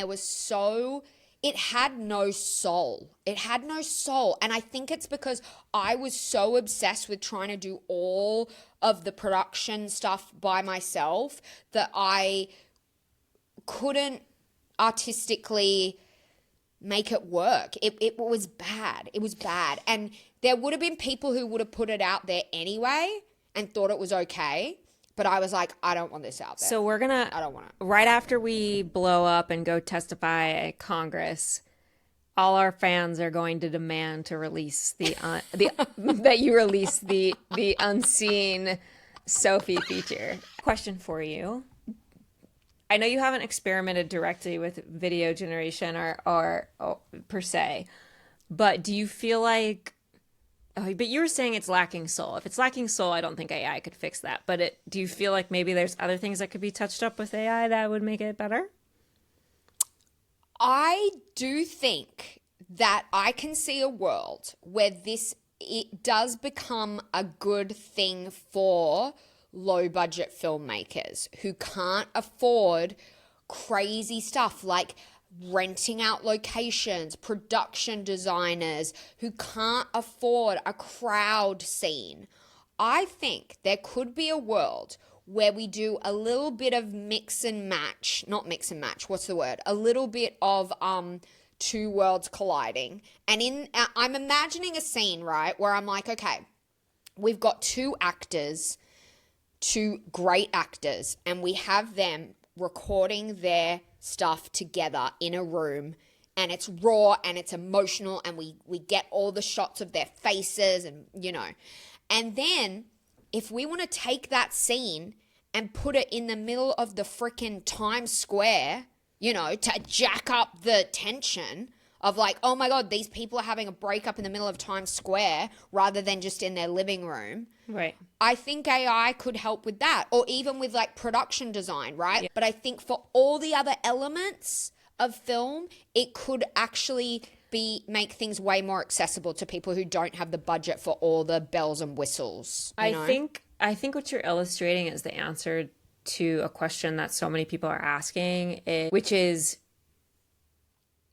it had no soul. It had no soul. And I think it's because I was so obsessed with trying to do all of the production stuff by myself that I couldn't artistically make it work. It was bad. It was bad. And there would have been people who would have put it out there anyway and thought it was okay. But I was like, I don't want this out there.
So I don't want it. Right after we blow up and go testify at Congress, all our fans are going to demand to release that you release the unseen Sophie feature. Question for you. I know you haven't experimented directly with video generation or per se, but do you feel like but you were saying it's lacking soul. If it's lacking soul, I don't think AI could fix that. But do you feel like maybe there's other things that could be touched up with AI that would make it better?
I do think that I can see a world where it does become a good thing for low-budget filmmakers who can't afford crazy stuff like renting out locations, production designers who can't afford a crowd scene. I think there could be a world where we do a little bit of a little bit of two worlds colliding. And I'm imagining a scene, right, where I'm like, okay, we've got two great actors, and we have them recording their stuff together in a room, and it's raw and it's emotional, and we get all the shots of their faces, and and then if we want to take that scene and put it in the middle of the frickin' Times Square, to jack up the tension of like, oh my God, these people are having a breakup in the middle of Times Square rather than just in their living room.
Right.
I think AI could help with that, or even with like production design, right? Yeah. But I think for all the other elements of film, it could actually make things way more accessible to people who don't have the budget for all the bells and whistles.
I think what you're illustrating is the answer to a question that so many people are asking, which is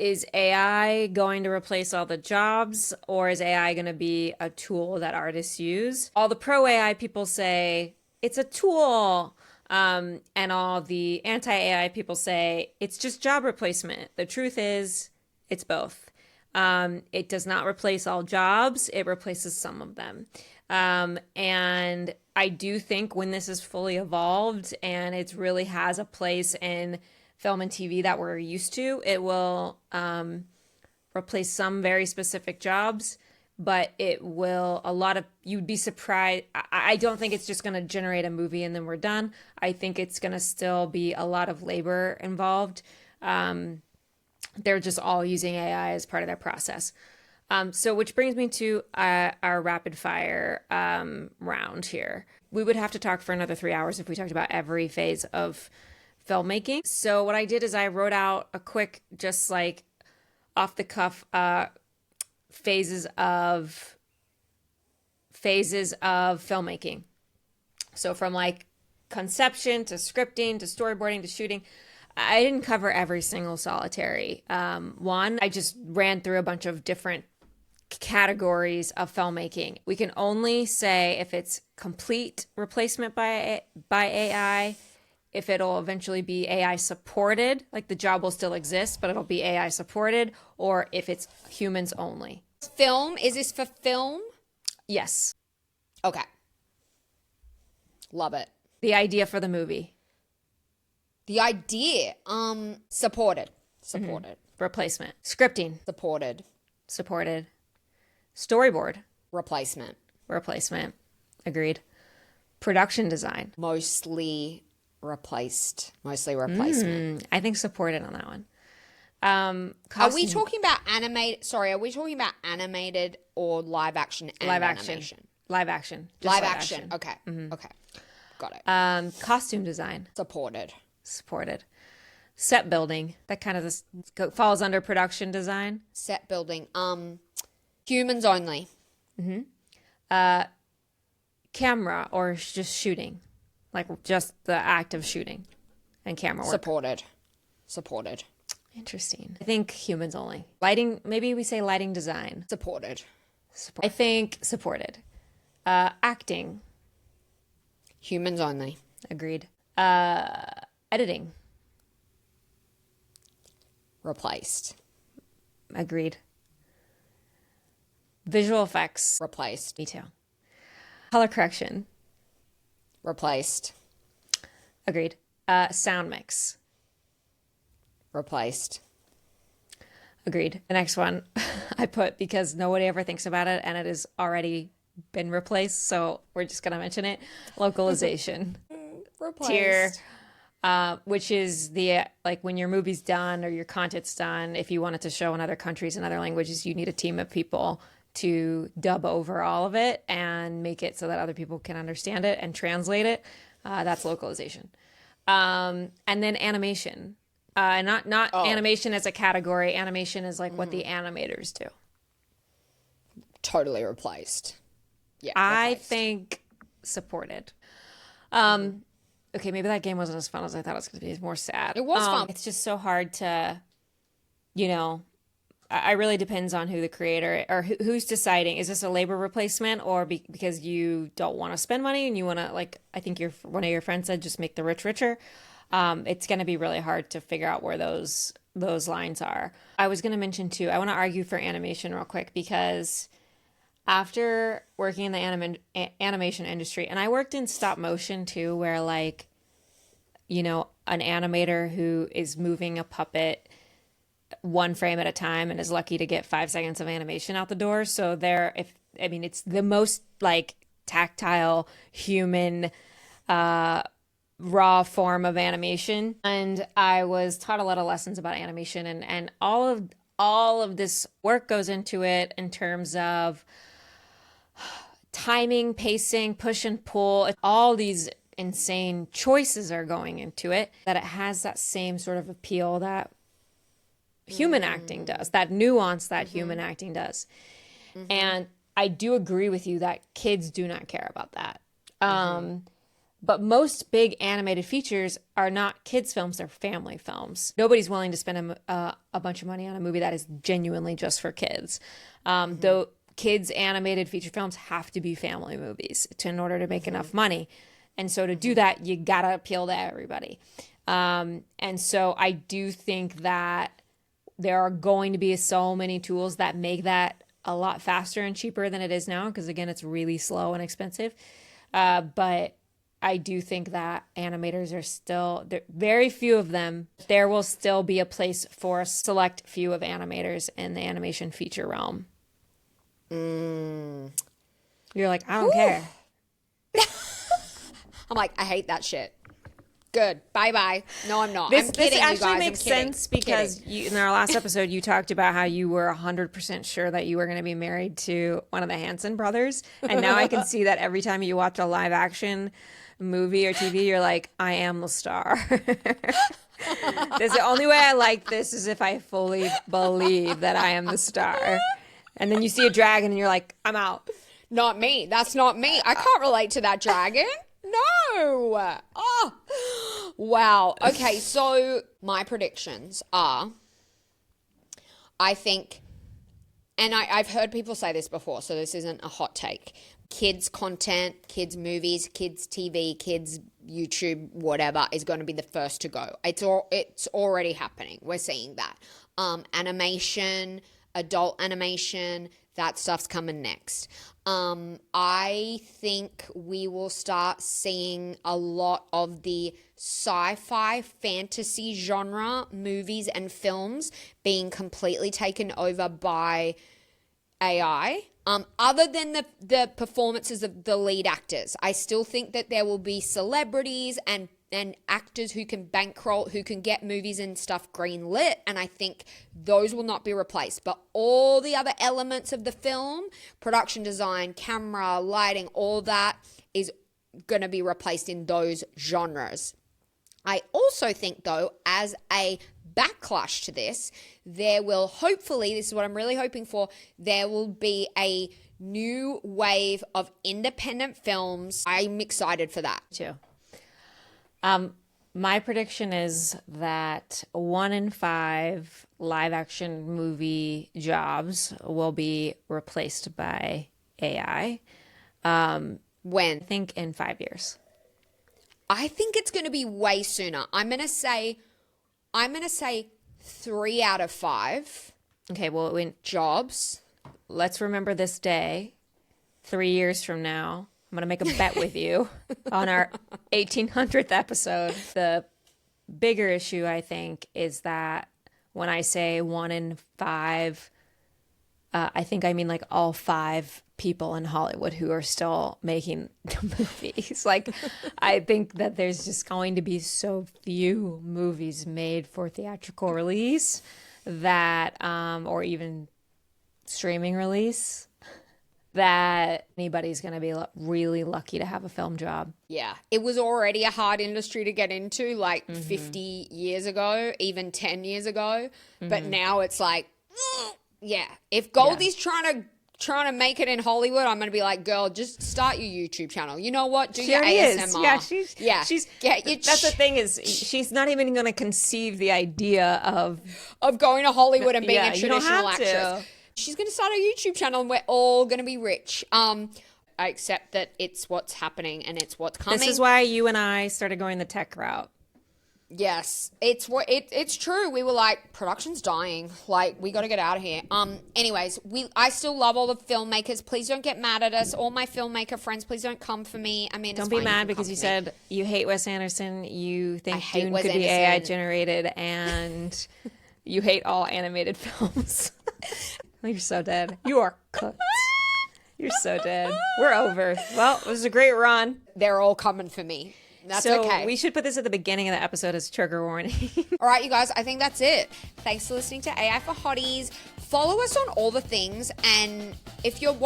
AI going to replace all the jobs, or is AI going to be a tool that artists use? All the pro AI people say it's a tool. And all the anti-AI people say it's just job replacement. The truth is it's both. It does not replace all jobs. It replaces some of them. And I do think when this is fully evolved and it really has a place in film and TV that we're used to, it will replace some very specific jobs, but you'd be surprised. I don't think it's just going to generate a movie and then we're done. I think it's going to still be a lot of labor involved. They're just all using AI as part of their process. So which brings me to our rapid fire round here. We would have to talk for another 3 hours if we talked about every phase of filmmaking. So what I did is I wrote out a quick, just like off the cuff, phases of filmmaking. So from like conception to scripting to storyboarding to shooting. I didn't cover every single solitary one. I just ran through a bunch of different categories of filmmaking. We can only say if it's complete replacement by AI, if it'll eventually be AI supported, like the job will still exist, but it'll be AI supported, or if it's humans only.
Film? Is this for film?
Yes.
Okay. Love it.
The idea for the movie.
The idea, supported.
Replacement. Scripting. Supported. Storyboard.
Replacement.
Agreed. Production design.
Mostly replacement.
I think supported on that one.
Are we talking about animated? Sorry, are we talking about animated or live action?
Live action.
Live action. Okay. Okay. Got it.
Costume design.
Supported.
Set building. That kind of falls under production design.
Set building. Humans only.
Camera or just shooting. Like just the act of shooting and camera work.
Supported.
Interesting. I think humans only. Lighting, maybe we say lighting design.
Supported.
I think supported. Acting.
Humans only.
Agreed. Editing.
Replaced.
Agreed. Visual effects.
Replaced.
Detail. Color correction.
Replaced.
Agreed. Sound mix.
Replaced.
Agreed. The next one I put because nobody ever thinks about it and it has already been replaced, so we're just going to mention it. Localization.
Replaced.
Tier, which is the, like when your movie's done or your content's done, if you want it to show in other countries and other languages, you need a team of people to dub over all of it and make it so that other people can understand it and translate it. That's localization. And then animation. Not animation as a category. Animation is like what the animators do.
Totally replaced. Yeah.
I think supported. Okay, maybe that game wasn't as fun as I thought it was going to be. It's more sad.
It was fun.
It's just so hard to, I really depends on who the creator or who's deciding. Is this a labor replacement or because you don't want to spend money and you want to, like, I think one of your friends said, just make the rich richer. It's going to be really hard to figure out where those lines are. I was going to mention too, I want to argue for animation real quick because after working in the animation industry, and I worked in stop motion too, where like, an animator who is moving a puppet one frame at a time and is lucky to get 5 seconds of animation out the door. So it's the most like tactile human raw form of animation. And I was taught a lot of lessons about animation, and all of this work goes into it in terms of timing, pacing, push and pull. All these insane choices are going into it, that it has that same sort of appeal that human acting does, that nuance that human acting does. And I do agree with you that kids do not care about that. But most big animated features are not kids' films, they're family films. Nobody's willing to spend a bunch of money on a movie that is genuinely just for kids. Though kids' animated feature films have to be family movies in order to make enough money. And so to do that, you gotta appeal to everybody. And so I do think that there are going to be so many tools that make that a lot faster and cheaper than it is now, because again, it's really slow and expensive. But I do think that animators are still, very few of them. There will still be a place for a select few of animators in the animation feature realm. You're like, I don't care.
I'm like, I hate that shit. Good. Bye-bye. No, I'm not.
This
you
actually
guys.
makes sense because in our last episode, you talked about how you were 100% sure that you were going to be married to one of the Hanson brothers. And now I can see that every time you watch a live action movie or TV, you're like, I am the star. The only way I like this is if I fully believe that I am the star. And then you see a dragon and you're like, I'm out.
Not me. That's not me. I can't relate to that dragon. No. Oh, wow. Okay, so my predictions are, I think, and I've heard people say this before, so this isn't a hot take. Kids content, kids movies, kids TV, kids YouTube, whatever, is going to be the first to go. It's already happening. We're seeing that. Animation, adult animation, that stuff's coming next. I think we will start seeing a lot of the sci-fi fantasy genre movies and films being completely taken over by AI. Other than the performances of the lead actors, I still think that there will be celebrities and actors who can bankroll, who can get movies and stuff greenlit, and I think those will not be replaced. But all the other elements of the film, production design, camera, lighting, all that is going to be replaced in those genres. I also think, though, as a backlash to this, there will hopefully, this is what I'm really hoping for, there will be a new wave of independent films. I'm excited for that.
Too. My prediction is that 1 in 5 live action movie jobs will be replaced by AI.
When?
I think in 5 years.
I think it's going to be way sooner. I'm going to say 3 out of 5.
Okay, well,
jobs.
Let's remember this day 3 years from now. I'm going to make a bet with you on our 1800th episode. The bigger issue, I think, is that when I say 1 in 5, I think I mean like all 5 people in Hollywood who are still making movies. Like, I think that there's just going to be so few movies made for theatrical release that, or even streaming release, that anybody's going to be really lucky to have a film job.
Yeah. It was already a hard industry to get into like 50 years ago, even 10 years ago. But now it's like, yeah. If Goldie's trying to make it in Hollywood, I'm going to be like, girl, just start your YouTube channel. You know what? Do your ASMR.
Yeah, she's that's the thing is she's not even going to conceive the idea of
going to Hollywood and being a traditional actress. She's going to start a YouTube channel and we're all going to be rich. I accept that it's what's happening and it's what's coming.
This is why you and I started going the tech route.
Yes, it's true. We were like, production's dying. Like, we got to get out of here. Anyways, I still love all the filmmakers. Please don't get mad at us. All my filmmaker friends, please don't come for me. I mean,
don't be mad because you said you hate Wes Anderson. You think Dune could be AI generated, and you hate all animated films. You're so dead. You are cooked. You're so dead. We're over. Well, it was a great run.
They're all coming for me. That's
so
okay.
we should put this at the beginning of the episode as trigger warning.
All right, you guys, I think that's it. Thanks for listening to AI for Hotties. Follow us on all the things, and if you're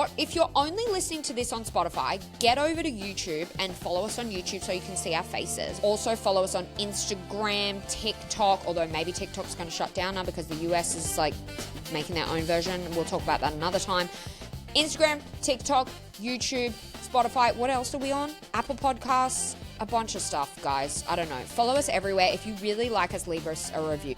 only listening to this on Spotify, get over to YouTube and follow us on YouTube so you can see our faces. Also follow us on Instagram, TikTok, although maybe TikTok's going to shut down now because the US is like making their own version. We'll talk about that another time. Instagram, TikTok, YouTube, Spotify. What else are we on? Apple Podcasts, a bunch of stuff, guys. I don't know. Follow us everywhere. If you really like us, leave us a review.